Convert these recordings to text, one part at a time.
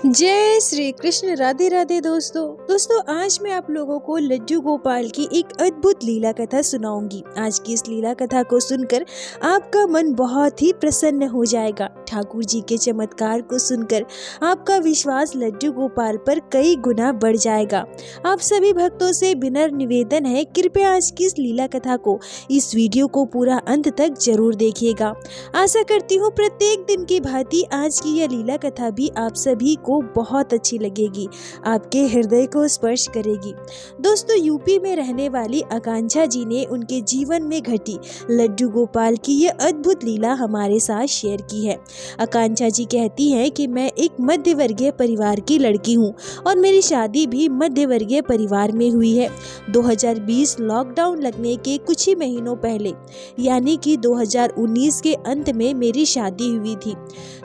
जय श्री कृष्ण। राधे राधे दोस्तों आज मैं आप लोगों को लड्डू गोपाल की एक अद्भुत लीला कथा सुनाऊंगी। आज की इस लीला कथा को सुनकर आपका मन बहुत ही प्रसन्न हो जाएगा। ठाकुर जी के चमत्कार को सुनकर आपका विश्वास लड्डू गोपाल पर कई गुना बढ़ जाएगा। आप सभी भक्तों से विनम्र निवेदन है, कृपया आज की इस लीला कथा को, इस वीडियो को पूरा अंत तक जरूर देखिएगा। आशा करती हूँ प्रत्येक दिन की भांति आज की यह लीला कथा भी आप सभी को बहुत अच्छी लगेगी, आपके हृदय को स्पर्श करेगी। दोस्तों, यूपी में रहने वाली आकांक्षा जी ने उनके जीवन में घटी लड्डू गोपाल की यह अद्भुत लीला हमारे साथ शेयर की है। आकांक्षा जी कहती हैं कि मैं एक मध्य वर्गीय परिवार की लड़की हूँ और मेरी शादी भी मध्य वर्गीय परिवार में हुई है। 2020 लॉकडाउन लगने के कुछ ही महीनों पहले यानी कि 2019 के अंत में मेरी शादी हुई थी।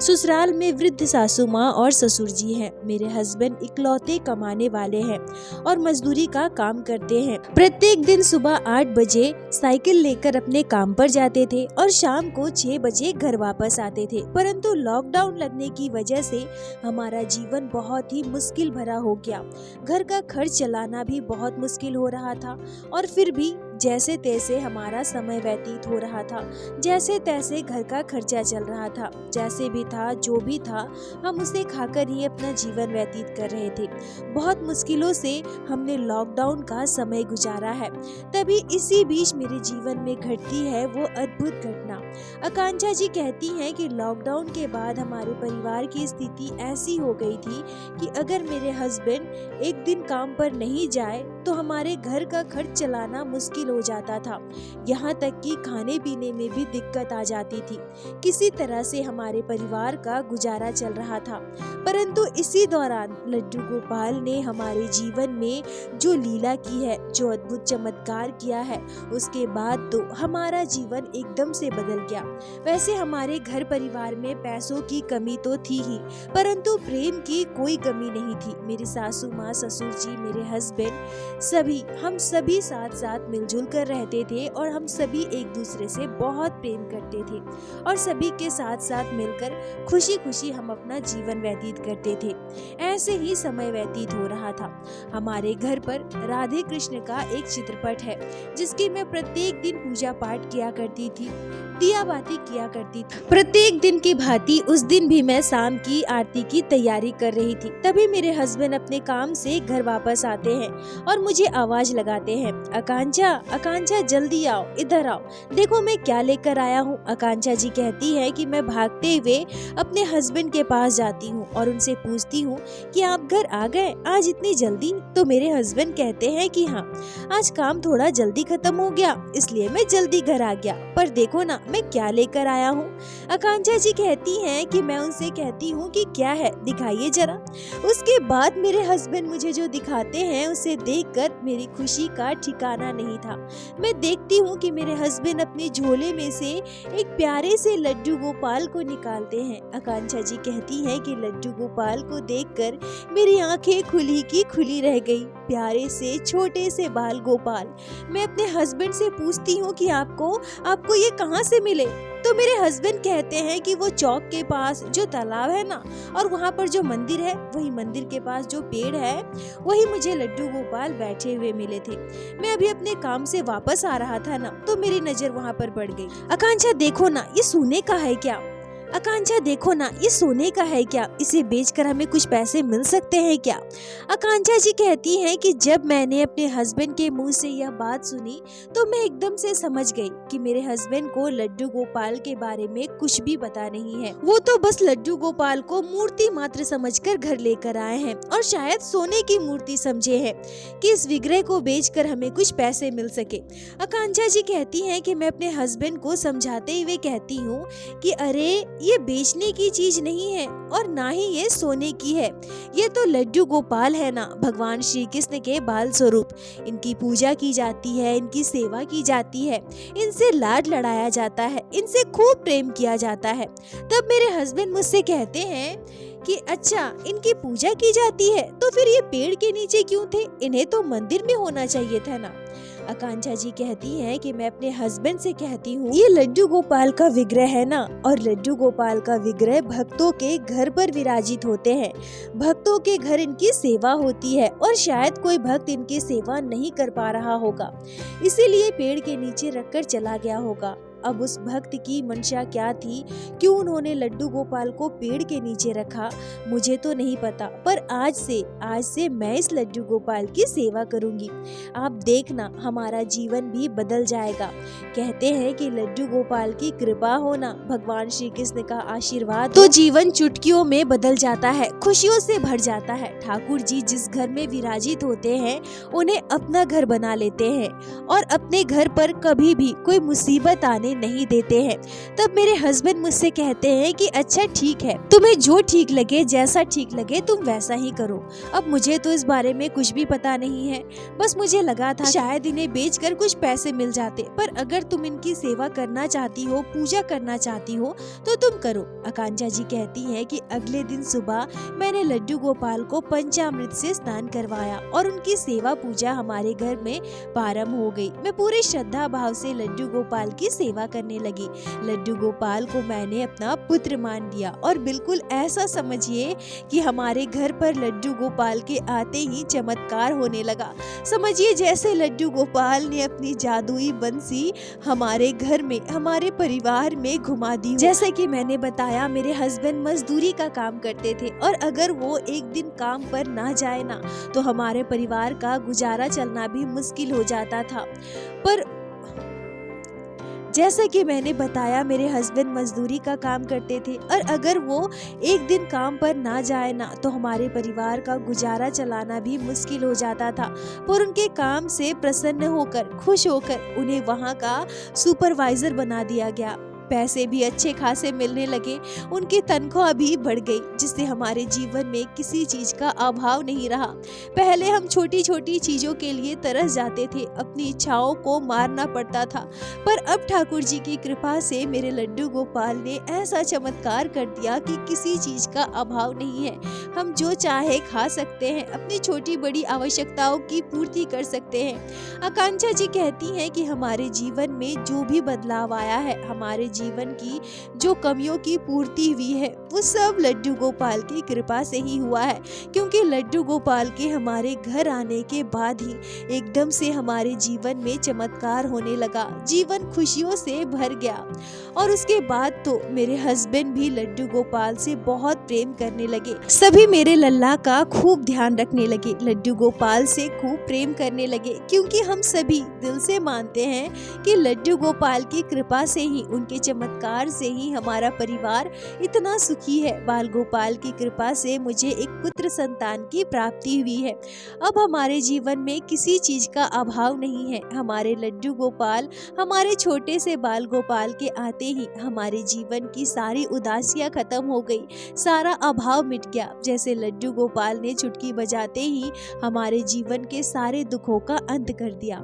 ससुराल में वृद्ध सासू माँ और ससुर जी हैं। मेरे हस्बैंड इकलौते कमाने वाले हैं और मजदूरी का काम करते हैं। प्रत्येक दिन सुबह 8 बजे साइकिल लेकर अपने काम पर जाते थे और शाम को 6 बजे घर वापस आते थे। परंतु लॉकडाउन लगने की वजह से हमारा जीवन बहुत ही मुश्किल भरा हो गया। घर का खर्च चलाना भी बहुत मुश्किल हो रहा था और फिर भी जैसे तैसे हमारा समय व्यतीत हो रहा था, जैसे तैसे घर का खर्चा चल रहा था। जैसे भी था, जो भी था, हम उसे खाकर ही अपना जीवन व्यतीत कर रहे थे। बहुत मुश्किलों से हमने लॉकडाउन का समय गुजारा है। तभी इसी बीच मेरे जीवन में घटती है वो अद्भुत घटना। आकांक्षा जी कहती हैं कि लॉकडाउन के बाद हमारे परिवार की स्थिति ऐसी हो गई थी कि अगर मेरे हस्बैंड एक दिन काम पर नहीं जाए तो हमारे घर का खर्च चलाना मुश्किल हो जाता था। यहाँ तक कि खाने पीने में भी दिक्कत आ जाती थी। किसी तरह से हमारे परिवार का गुजारा चल रहा था। परंतु इसी दौरान लड्डू गोपाल ने हमारे जीवन में जो लीला की है, जो अद्भुत चमत्कार किया है, उसके बाद तो हमारा जीवन एकदम से बदल गया। वैसे हमारे घर परिवार में पैसों की कमी तो थी ही, परंतु प्रेम की कोई कमी नहीं थी। मेरी सासू माँ, ससुर जी, मेरे हस्बैंड, हम सभी साथ साथ मिलजुल कर रहते थे और हम सभी एक दूसरे से बहुत प्रेम करते थे और सभी के साथ साथ मिलकर खुशी खुशी हम अपना जीवन व्यतीत करते थे। ऐसे ही समय व्यतीत हो रहा था। हमारे घर पर राधे कृष्ण का एक चित्रपट है जिसकी मैं प्रत्येक दिन पूजा पाठ किया करती थी, दिया बाती किया करती थी। प्रत्येक दिन की भांति उस दिन भी मैं शाम की आरती की तैयारी कर रही थी। तभी मेरे हस्बैंड अपने काम से घर वापस आते हैं और मुझे आवाज लगाते हैं, आकांक्षा जल्दी आओ, इधर आओ, देखो मैं क्या लेकर आया हूँ। आकांक्षा जी कहती है कि मैं भागते हुए अपने हस्बैंड के पास जाती हूँ और उनसे पूछती हूँ कि आप घर आ गए आज इतनी जल्दी। तो मेरे हस्बैंड कहते हैं कि हाँ, आज काम थोड़ा जल्दी खत्म हो गया इसलिए मैं जल्दी घर आ गया, पर देखो ना मैं क्या लेकर आया हूँ। आकांक्षा जी कहती हैं कि मैं उनसे कहती हूँ कि क्या है, दिखाइए जरा। उसके बाद मेरे हस्बैंड मुझे जो दिखाते हैं उसे देखकर मेरी खुशी का ठिकाना नहीं था। मैं देखती हूँ कि मेरे हस्बैंड अपने झोले में से एक प्यारे से लड्डू गोपाल को निकालते हैं। आकांक्षा जी कहती हैं कि लड्डू गोपाल को देखकर मेरी आंखें खुली की खुली रह गई। प्यारे से छोटे से बाल गोपाल। मैं अपने हस्बैंड से पूछती हूँ कि आपको ये कहाँ से मिले? तो मेरे हस्बैंड कहते हैं कि वो चौक के पास जो तालाब है ना, और वहाँ पर जो मंदिर है, वही मंदिर के पास जो पेड़ है, वही मुझे लड्डू गोपाल बैठे हुए मिले थे। मैं अभी अपने काम से वापस आ रहा था ना, तो मेरी नजर वहाँ पर पड़ गई। आकांक्षा देखो ना, ये सोने का है क्या? आकांक्षा देखो ना, ये सोने का है क्या? इसे बेचकर हमें कुछ पैसे मिल सकते हैं क्या? आकांक्षा जी कहती हैं कि जब मैंने अपने हस्बैंड के मुंह से यह बात सुनी तो मैं एकदम से समझ गई कि मेरे हस्बैंड को लड्डू गोपाल के बारे में कुछ भी पता नहीं है। वो तो बस लड्डू गोपाल को मूर्ति मात्र समझकर घर लेकर आए हैं और शायद सोने की मूर्ति समझे हैं कि इस विग्रह को बेचकर हमें कुछ पैसे मिल सके। आकांक्षा जी कहती हैं कि मैं अपने हस्बैंड को समझाते हुए कहती हूँ कि अरे, ये बेचने की चीज नहीं है और ना ही ये सोने की है। ये तो लड्डू गोपाल है ना, भगवान श्री कृष्ण के बाल स्वरूप। इनकी पूजा की जाती है, इनकी सेवा की जाती है, इनसे लाड लड़ाया जाता है, इनसे खूब प्रेम किया जाता है। तब मेरे हस्बैंड मुझसे कहते हैं कि अच्छा, इनकी पूजा की जाती है तो फिर ये पेड़ के नीचे क्यों थे? इन्हें तो मंदिर में होना चाहिए था ना। आकांक्षा जी कहती हैं कि मैं अपने हस्बैंड से कहती हूँ ये लड्डू गोपाल का विग्रह है ना, और लड्डू गोपाल का विग्रह भक्तों के घर पर विराजित होते हैं। भक्तों के घर इनकी सेवा होती है और शायद कोई भक्त इनकी सेवा नहीं कर पा रहा होगा, इसीलिए पेड़ के नीचे रखकर चला गया होगा। अब उस भक्त की मंशा क्या थी, क्यों उन्होंने लड्डू गोपाल को पेड़ के नीचे रखा, मुझे तो नहीं पता, पर आज से मैं इस लड्डू गोपाल की सेवा करूंगी। आप देखना हमारा जीवन भी बदल जाएगा। कहते हैं कि लड्डू गोपाल की कृपा होना, भगवान श्री कृष्ण का आशीर्वाद तो जीवन चुटकियों में बदल जाता है, खुशियों से भर जाता है। ठाकुर जी जिस घर में विराजित होते हैं उन्हें अपना घर बना लेते हैं और अपने घर पर कभी भी कोई मुसीबत आने नहीं देते हैं। तब मेरे हस्बैंड मुझसे कहते हैं कि अच्छा ठीक है, तुम्हें जो ठीक लगे, जैसा ठीक लगे तुम वैसा ही करो। अब मुझे तो इस बारे में कुछ भी पता नहीं है, बस मुझे लगा था शायद इन्हें बेचकर कुछ पैसे मिल जाते, पर अगर तुम इनकी सेवा करना चाहती हो, पूजा करना चाहती हो तो तुम करो। आकांक्षा जी कहती है कि अगले दिन सुबह मैंने लड्डू गोपाल को पंचामृत से स्नान करवाया और उनकी सेवा पूजा हमारे घर में प्रारंभ हो गई। मैं पूरी श्रद्धा भाव से लड्डू गोपाल की सेवा करने लगी। लड्डू गोपाल को मैंने अपना पुत्र मान लिया और बिल्कुल ऐसा समझिए कि हमारे घर पर लड्डू गोपाल के आते ही चमत्कार होने लगा। समझिए जैसे लड्डू गोपाल ने अपनी जादुई बंसी हमारे घर में, हमारे परिवार में घुमा दी। जैसे कि मैंने बताया मेरे हस्बैंड मजदूरी का काम करते थे और अगर वो एक दिन काम पर ना जाए ना तो हमारे परिवार का गुजारा चलना भी मुश्किल हो जाता था। पर जैसे कि मैंने बताया मेरे हस्बैंड मजदूरी का काम करते थे और अगर वो एक दिन काम पर ना जाए ना तो हमारे परिवार का गुजारा चलाना भी मुश्किल हो जाता था। पर उनके काम से प्रसन्न होकर, खुश होकर उन्हें वहाँ का सुपरवाइजर बना दिया गया। पैसे भी अच्छे खासे मिलने लगे, उनकी तनख्वाह भी बढ़ गई, जिससे हमारे जीवन में किसी चीज का अभाव नहीं रहा। पहले हम छोटी छोटी चीजों के लिए तरस जाते थे, अपनी इच्छाओं को मारना पड़ता था, पर अब ठाकुर जी की कृपा से मेरे लड्डू गोपाल ने ऐसा चमत्कार कर दिया कि किसी चीज का अभाव नहीं है। हम जो चाहे खा सकते हैं, अपनी छोटी बड़ी आवश्यकताओं की पूर्ति कर सकते हैं। आकांक्षा जी कहती हैं कि हमारे जीवन में जो भी बदलाव आया है, हमारे जीवन की जो कमियों की पूर्ति हुई है, वो सब लड्डू गोपाल की कृपा से ही हुआ है। क्योंकि लड्डू गोपाल के हमारे घर आने के बाद ही एकदम से हमारे जीवन में चमत्कार होने लगा, जीवन खुशियों से भर गया। और उसके बाद तो मेरे हस्बैंड भी लड्डू गोपाल से बहुत प्रेम करने लगे। सभी मेरे लल्ला का खूब ध्यान रखने लगे, लड्डू गोपाल से खूब प्रेम करने लगे, क्योंकि हम सभी दिल से मानते हैं कि लड्डू गोपाल की कृपा से ही, उनके चमत्कार से ही हमारा परिवार इतना सुखी है। बाल गोपाल की कृपा से मुझे एक पुत्र संतान की प्राप्ति हुई है। अब हमारे जीवन में किसी चीज का अभाव नहीं है। हमारे लड्डू गोपाल, हमारे छोटे से बाल गोपाल के आते ही हमारे जीवन की सारी उदासियां खत्म हो गई, सारा अभाव मिट गया। जैसे लड्डू गोपाल ने चुटकी बजाते ही हमारे जीवन के सारे दुखों का अंत कर दिया।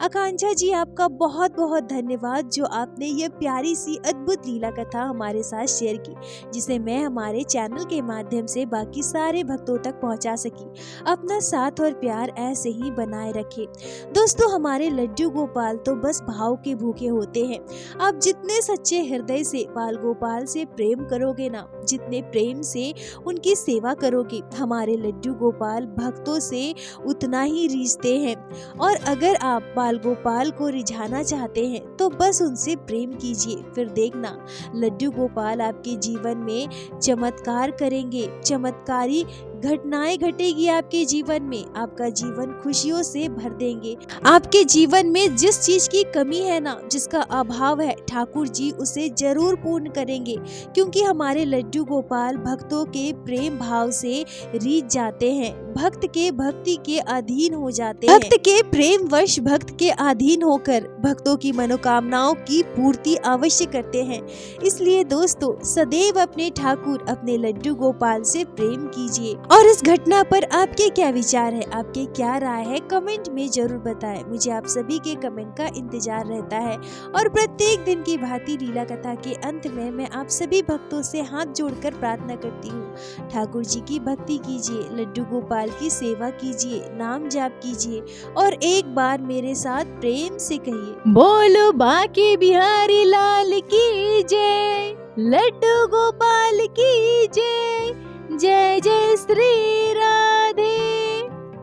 आकांक्षा जी आपका बहुत बहुत धन्यवाद, जो आपने ये प्यारी सी अद्भुत लीला कथा हमारे साथ शेयर की, जिसे मैं हमारे चैनल के माध्यम से बाकी सारे भक्तों तक पहुंचा सकी। अपना साथ और प्यार ऐसे ही बनाए रखें। दोस्तों, हमारे लड्डू गोपाल तो बस भाव के भूखे होते हैं। आप जितने सच्चे हृदय से बाल गोपाल से प्रेम करोगे ना, जितने प्रेम से उनकी सेवा करोगे, हमारे लड्डू गोपाल भक्तों से उतना ही रिझते हैं। और अगर आप बाल गोपाल को रिझाना चाहते हैं तो बस उनसे प्रेम कीजिए, फिर देखना लड्डू गोपाल आपके जीवन में चमत्कार करेंगे। चमत्कारी घटनाएं घटेगी आपके जीवन में, आपका जीवन खुशियों से भर देंगे। आपके जीवन में जिस चीज की कमी है ना, जिसका अभाव है, ठाकुर जी उसे जरूर पूर्ण करेंगे, क्योंकि हमारे लड्डू गोपाल भक्तों के प्रेम भाव से रीझ जाते हैं, भक्त के भक्ति के अधीन हो जाते हैं। भक्त के प्रेम वश भक्त के अधीन होकर भक्तों की मनोकामनाओं की पूर्ति अवश्य करते हैं। इसलिए दोस्तों, सदैव अपने ठाकुर, अपने लड्डू गोपाल से प्रेम कीजिए और इस घटना पर आपके क्या विचार है, आपके क्या राय है, कमेंट में जरूर बताएं। मुझे आप सभी के कमेंट का इंतजार रहता है। और प्रत्येक दिन की भांति लीला कथा के अंत में मैं आप सभी भक्तों से हाथ जोड़कर प्रार्थना करती हूँ, ठाकुर जी की भक्ति कीजिए, लड्डू गोपाल की सेवा कीजिए, नाम जाप कीजिए और एक बार मेरे साथ प्रेम से कहिए, बोलो बांके बिहारी लाल की जय, लड्डू गोपाल की जय, जय जय श्री राधे।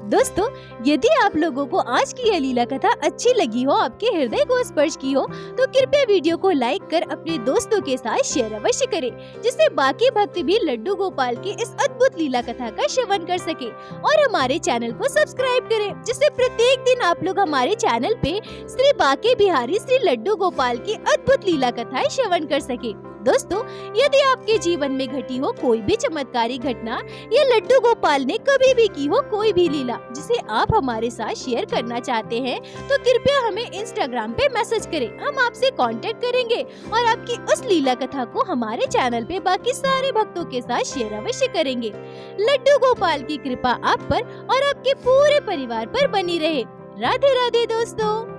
दोस्तों, यदि आप लोगों को आज की यह लीला कथा अच्छी लगी हो, आपके हृदय को स्पर्श की हो, तो कृपया वीडियो को लाइक कर अपने दोस्तों के साथ शेयर अवश्य करें, जिससे बाकी भक्त भी लड्डू गोपाल की इस अद्भुत लीला कथा का श्रवण कर सके। और हमारे चैनल को सब्सक्राइब करें, जिससे प्रत्येक दिन आप लोग हमारे चैनल पे श्री बांके बिहारी श्री लड्डू गोपाल की अद्भुत लीला कथाएं श्रवण कर सके। दोस्तों, यदि आपके जीवन में घटी हो कोई भी चमत्कारी घटना या लड्डू गोपाल ने कभी भी की हो कोई भी लीला जिसे आप हमारे साथ शेयर करना चाहते हैं, तो कृपया हमें इंस्टाग्राम पे मैसेज करें। हम आपसे कांटेक्ट करेंगे और आपकी उस लीला कथा को हमारे चैनल पे बाकी सारे भक्तों के साथ शेयर अवश्य करेंगे। लड्डू गोपाल की कृपा आप पर और आपके पूरे परिवार पर बनी रहे। राधे राधे दोस्तों।